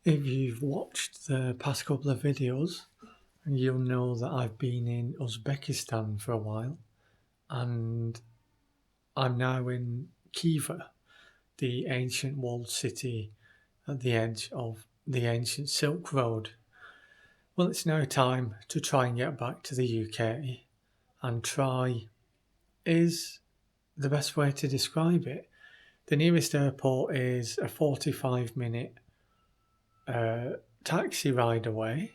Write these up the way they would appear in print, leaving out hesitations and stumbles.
If you've watched the past couple of videos, you'll know that I've been in Uzbekistan for a while, and I'm now in Khiva, the ancient walled city at the edge of the ancient Silk Road. Well, it's now time to try and get back to the UK, and try is the best way to describe it. The nearest airport is a 45-minute taxi ride away.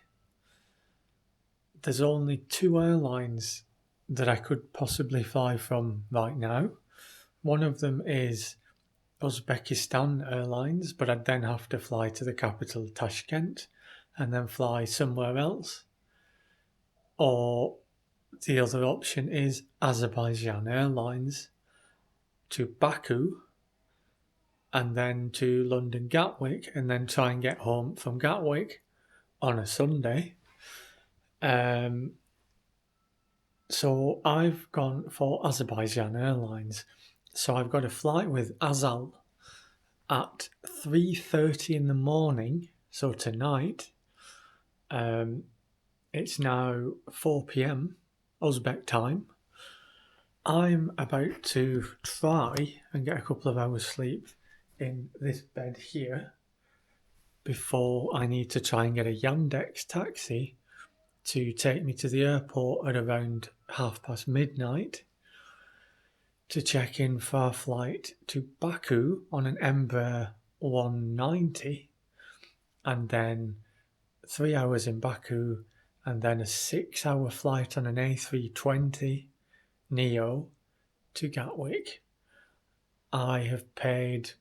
There's only two airlines that I could possibly fly from right now. One of them is Uzbekistan Airlines, but I'd then have to fly to the capital Tashkent and then fly somewhere else. Or the other option is Azerbaijan Airlines to Baku and then to London Gatwick and then try and get home from Gatwick on a Sunday. So I've gone for Azerbaijan Airlines. So I've got a flight with Azal at 3:30 in the morning. So tonight, it's now 4 p.m. Uzbek time. I'm about to try and get a couple of hours sleep in this bed here before I need to try and get a Yandex taxi to take me to the airport at around midnight to check in for our flight to Baku on an Embraer 190, and then 3 hours in Baku, and then a 6-hour flight on an A320 Neo to Gatwick. I have paid,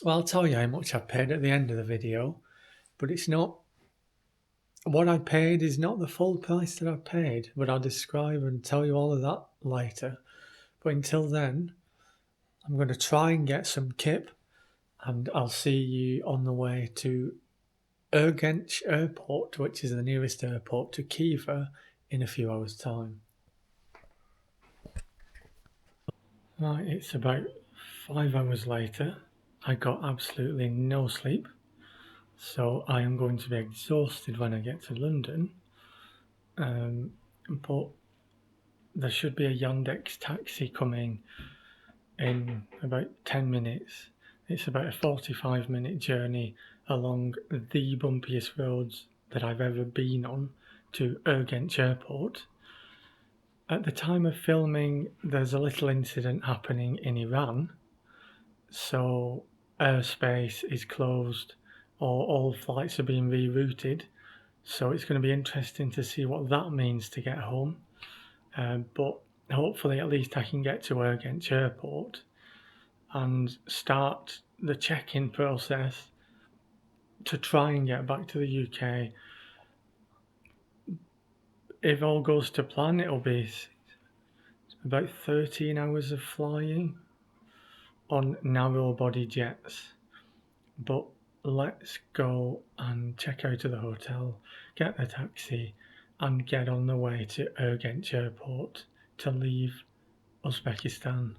well, I'll tell you how much I've paid at the end of the video, but it's not, what I paid is not the full price that I paid, but I'll describe and tell you all of that later. But until then, I'm going to try and get some kip, and I'll see you on the way to Urgench Airport, which is the nearest airport to Khiva, in a few hours' time. Right, it's about 5 hours later. I got absolutely no sleep, so I am going to be exhausted when I get to London. But there should be a Yandex taxi coming in about 10 minutes. It's about a 45-minute journey along the bumpiest roads that I've ever been on to Urgench Airport. At the time of filming, there's a little incident happening in Iran, so airspace is closed or all flights are being rerouted, so it's going to be interesting to see what that means to get home. But hopefully at least I can get to Urgench Airport and start the check-in process to try and get back to the UK. If all goes to plan, it'll be about 13 hours of flying on narrow body jets. But let's go and check out of the hotel, get the taxi, and get on the way to Urgench Airport to leave Uzbekistan.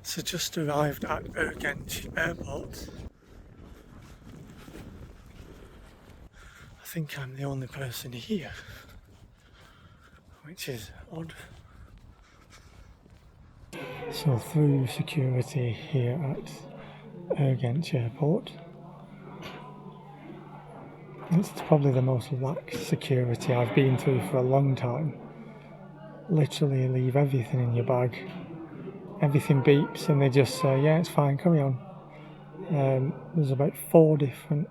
So just arrived at Urgench Airport. I think I'm the only person here, which is odd. So through security here at Urgench Airport. It's probably the most lax security I've been through for a long time. Literally leave everything in your bag. Everything beeps and they just say, yeah, it's fine, carry on. There's about 4 different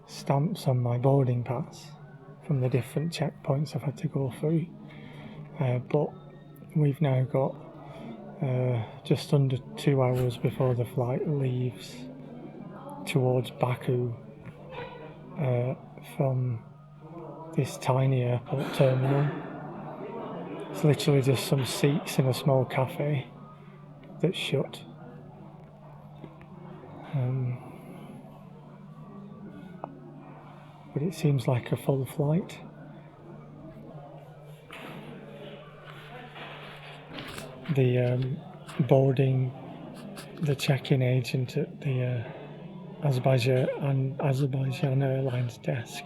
stamps on my boarding pass from the different checkpoints I've had to go through. But we've now got just under 2 hours before the flight leaves towards Baku from this tiny airport terminal. It's literally just some seats in a small cafe that's shut. But it seems like a full flight. The check-in agent at the Azerbaijan Airlines desk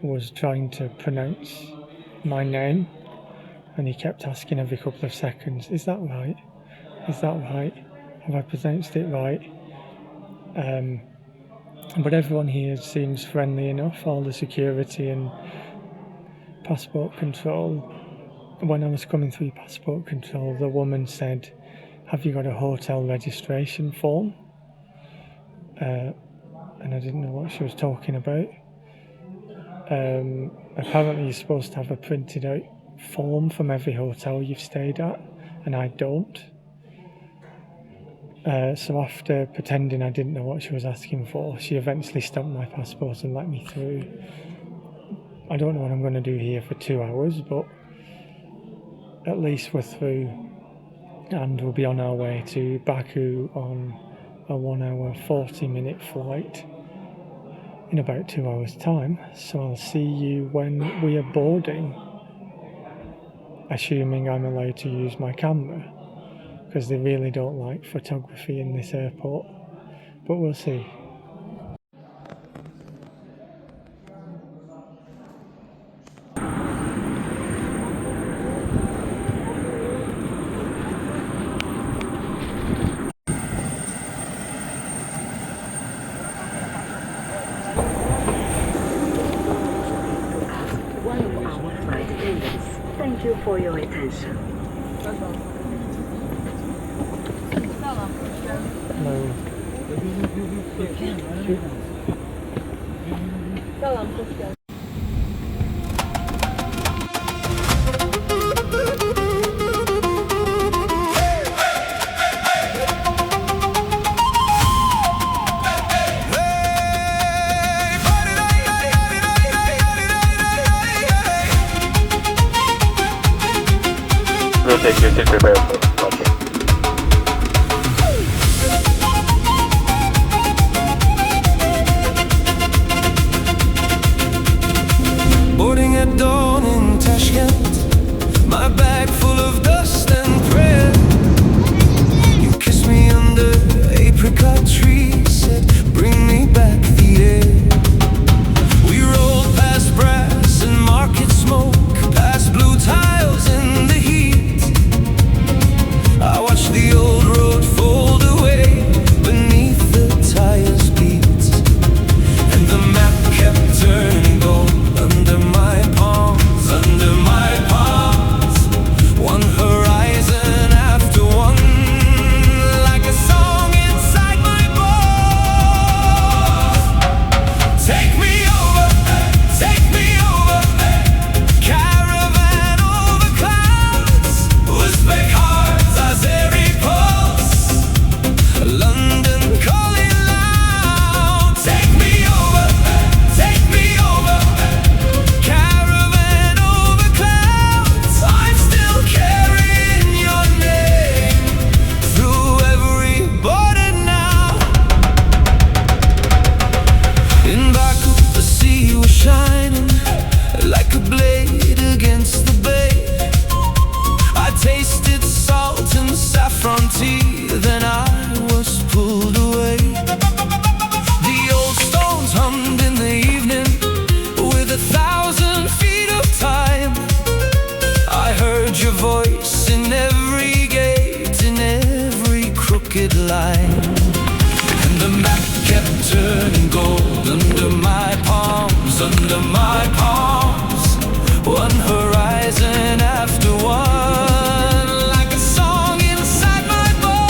was trying to pronounce my name, and he kept asking every couple of seconds, "Is that right? Is that right? Have I pronounced it right?" But everyone here seems friendly enough, all the security and passport control. When I was coming through passport control, the woman said, "Have you got a hotel registration form?" And I didn't know what she was talking about. Apparently you're supposed to have a printed out form from every hotel you've stayed at, and I don't. So after pretending I didn't know what she was asking for, she eventually stamped my passport and let me through. I don't know what I'm going to do here for 2 hours, but at least we're through, and we'll be on our way to Baku on a 1 hour 40-minute flight in about 2 hours time. So I'll see you when we are boarding, assuming I'm allowed to use my camera, because they really don't like photography in this airport, but we'll see. Thank you for your attention. We'll take you to prepare. Okay. Boarding at dawn in Tashkent, my bag full of dust and prayer. You kissed me under apricot trees, said bring me back the air. We rolled past brass and market smoke, past blue tiles in the heat. I watched the old road fold away beneath the tires' beat, and the map kept turning gold under my palms, under my palms. One horizon after one, like a song inside my bones. Take me over, take me over, caravan over clouds, Uzbek hearts, Azeri pulse, London calling loud. Take me over, take me over, caravan over clouds. I'm still carrying your name through every border now. In Baku, the sea was shining like a blade against the bay. I tasted salt and saffron tea, then I was pulled away. The old stones hummed in the evening with 1,000 feet of time. I heard your voice in every gate, in every crooked line. And the map kept turning gold under my palms, under my palms. One horizon after one, like a song inside my bones.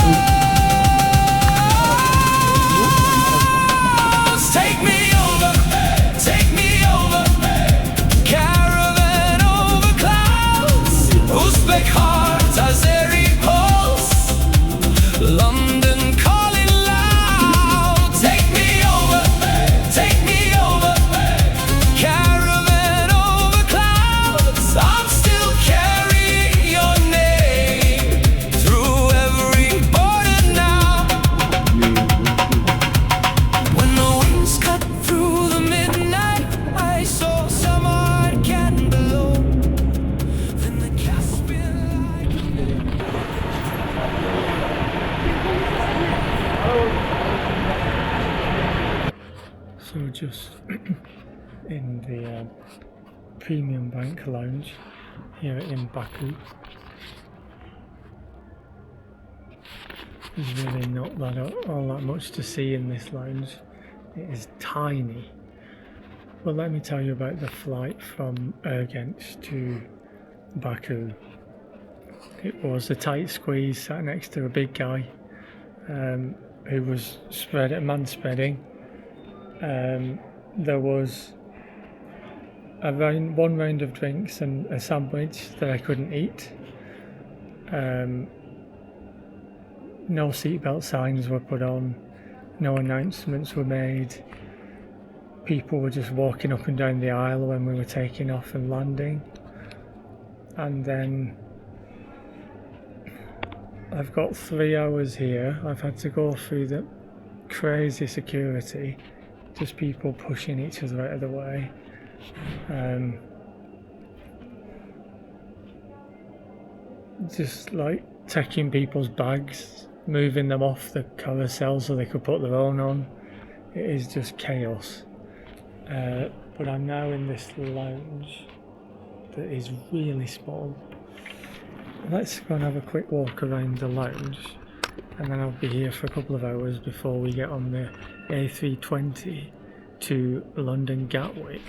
Take me over, take me over, caravan over clouds, Uzbek hearts, Azeri pulse, London calling loud. Take me over, caravan premium bank lounge here in Baku. There's really not all that much to see in this lounge. It is tiny. But let me tell you about the flight from Urgench to Baku. It was a tight squeeze, sat next to a big guy who was man spreading. There was one round of drinks and a sandwich that I couldn't eat. No seatbelt signs were put on, no announcements were made. People were just walking up and down the aisle when we were taking off and landing. And then I've got 3 hours here. I've had to go through the crazy security, just people pushing each other out of the way. Just like taking people's bags, moving them off the carousel so they could put their own on. It is just chaos. But I'm now in this lounge that is really small. Let's go and have a quick walk around the lounge, and then I'll be here for a couple of hours before we get on the A320 to London Gatwick.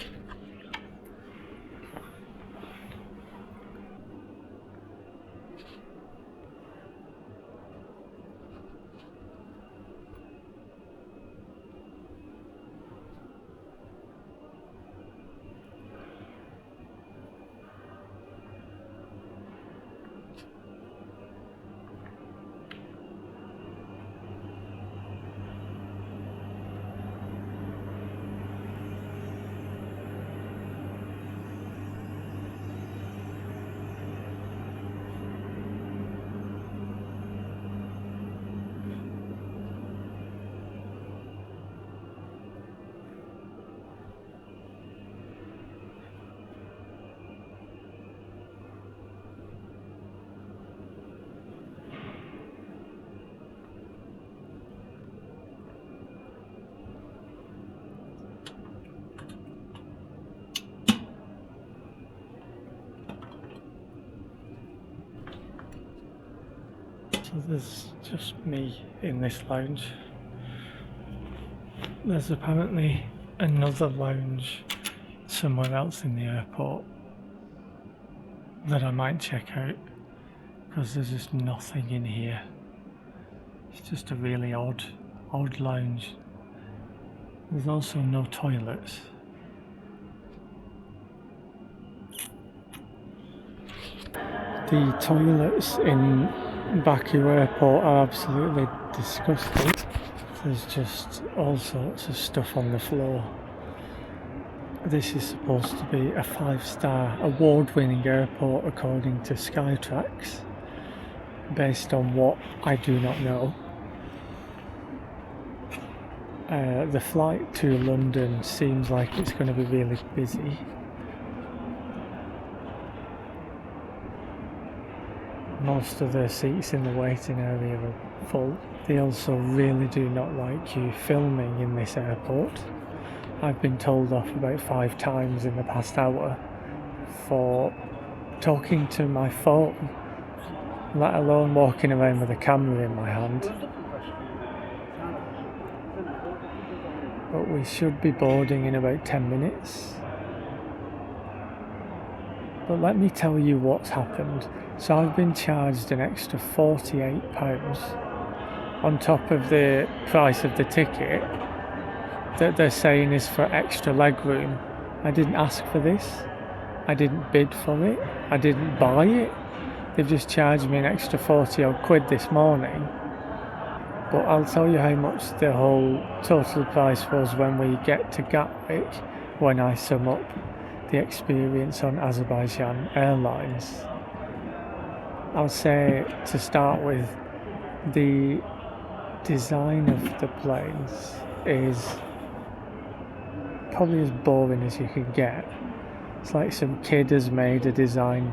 So there's just me in this lounge. There's apparently another lounge somewhere else in the airport that I might check out, because there's just nothing in here. It's just a really odd lounge. There's also no toilets. The toilets in Baku Airport are absolutely disgusting. There's just all sorts of stuff on the floor. This is supposed to be a 5-star award-winning airport according to Skytrax, based on what I do not know. The flight to London seems like it's going to be really busy. Most of the seats in the waiting area are full. They also really do not like you filming in this airport. I've been told off about 5 times in the past hour for talking to my phone, let alone walking around with a camera in my hand. But we should be boarding in about 10 minutes. But let me tell you what's happened. So I've been charged an extra £48 on top of the price of the ticket that they're saying is for extra legroom. I didn't ask for this. I didn't bid for it. I didn't buy it. They've just charged me an extra 40 odd quid this morning. But I'll tell you how much the whole total price was when we get to Gatwick, when I sum up the experience on Azerbaijan Airlines. I'll say, to start with, the design of the planes is probably as boring as you can get. It's like some kid has made a design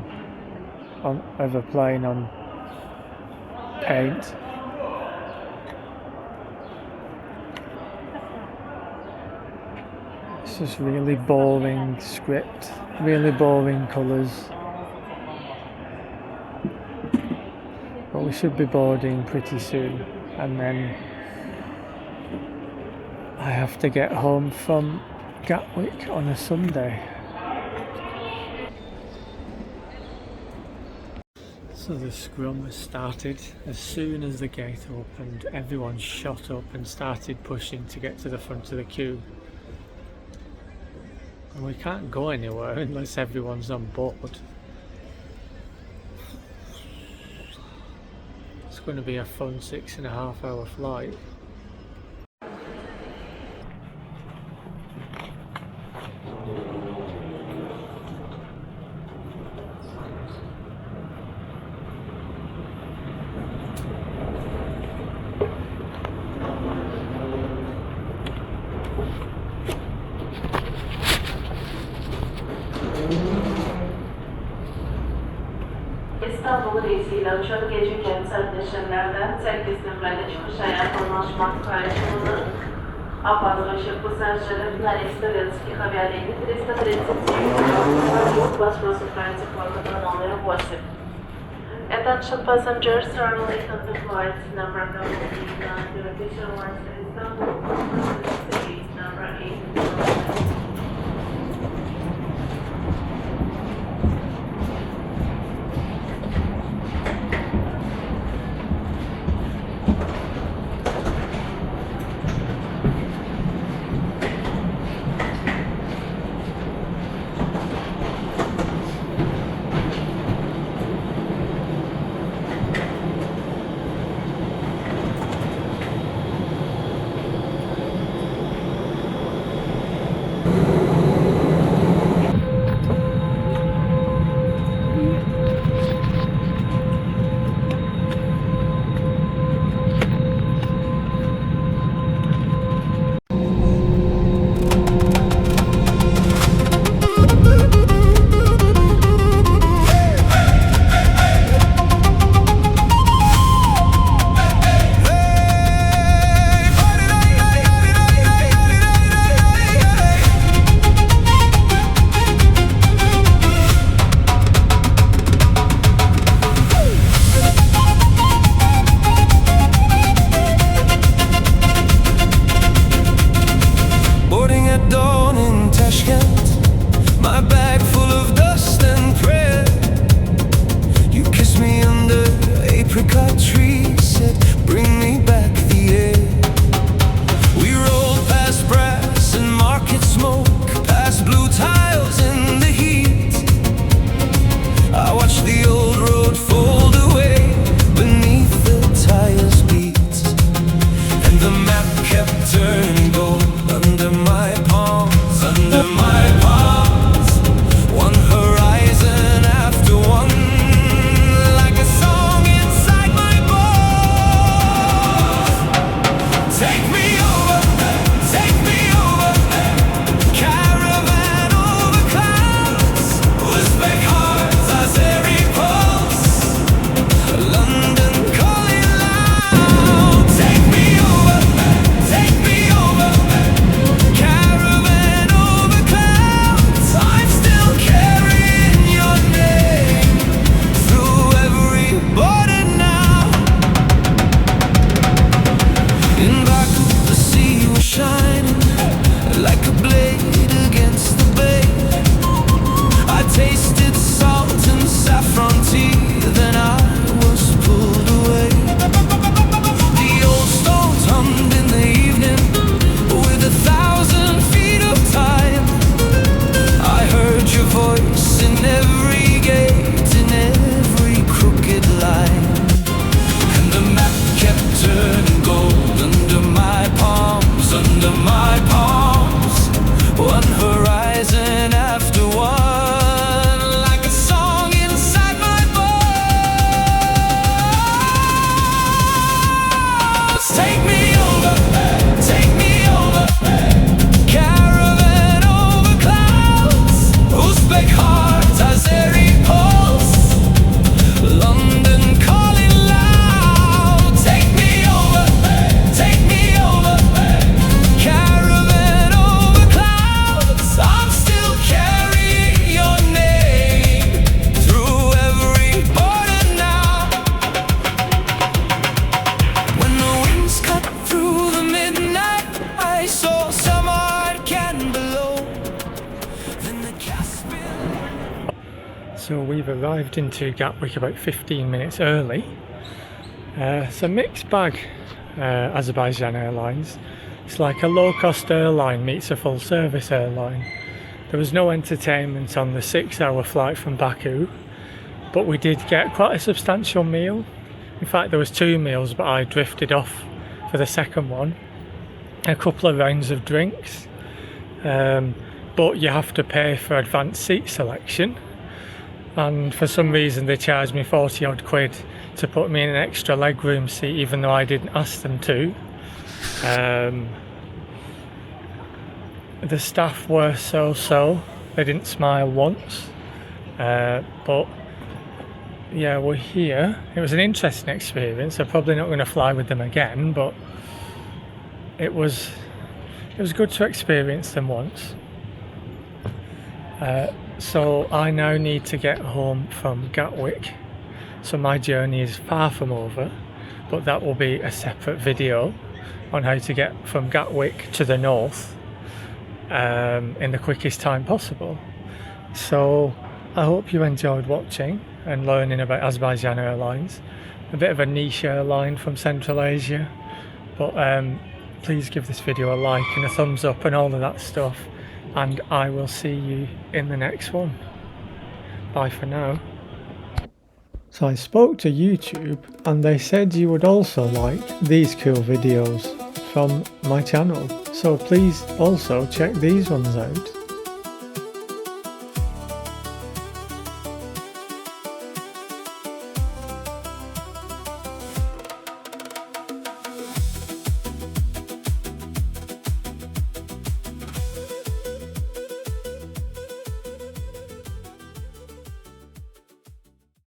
of a plane on paint. It's just really boring script, really boring colours. But we should be boarding pretty soon, and then I have to get home from Gatwick on a Sunday. So the scrum has started. As soon as the gate opened, everyone shot up and started pushing to get to the front of the queue. And we can't go anywhere unless everyone's on board. It's going to be a fun 6.5 hour flight. İstanbul reisiyle uçak gece kentsel deşenlerden 8 nömrəli çıxışa yaxınlaşmaq xahişini опаздывающих пассажиров на рейс турецких авиалиний 337 Босфорус Франции флота номер 8. Attention passengers are late on the flight number Turkish Airlines Istanbul, number 8. So we've arrived into Gatwick about 15 minutes early. It's a mixed bag, Azerbaijan Airlines. It's like a low-cost airline meets a full-service airline. There was no entertainment on the 6-hour flight from Baku, but we did get quite a substantial meal. In fact, there was 2 meals, but I drifted off for the second one. A couple of rounds of drinks, but you have to pay for advanced seat selection. And for some reason they charged me 40 odd quid to put me in an extra legroom seat, even though I didn't ask them to. The staff were so-so, they didn't smile once, but yeah, we're here. It was an interesting experience. I'm probably not going to fly with them again, but it was good to experience them once. So I now need to get home from Gatwick, so my journey is far from over, but that will be a separate video on how to get from Gatwick to the north in the quickest time possible. So I hope you enjoyed watching and learning about Azerbaijan Airlines, a bit of a niche airline from Central Asia, but please give this video a like and a thumbs up and all of that stuff, and I will see you in the next one. Bye for now. So I spoke to YouTube and they said you would also like these cool videos from my channel, so please also check these ones out.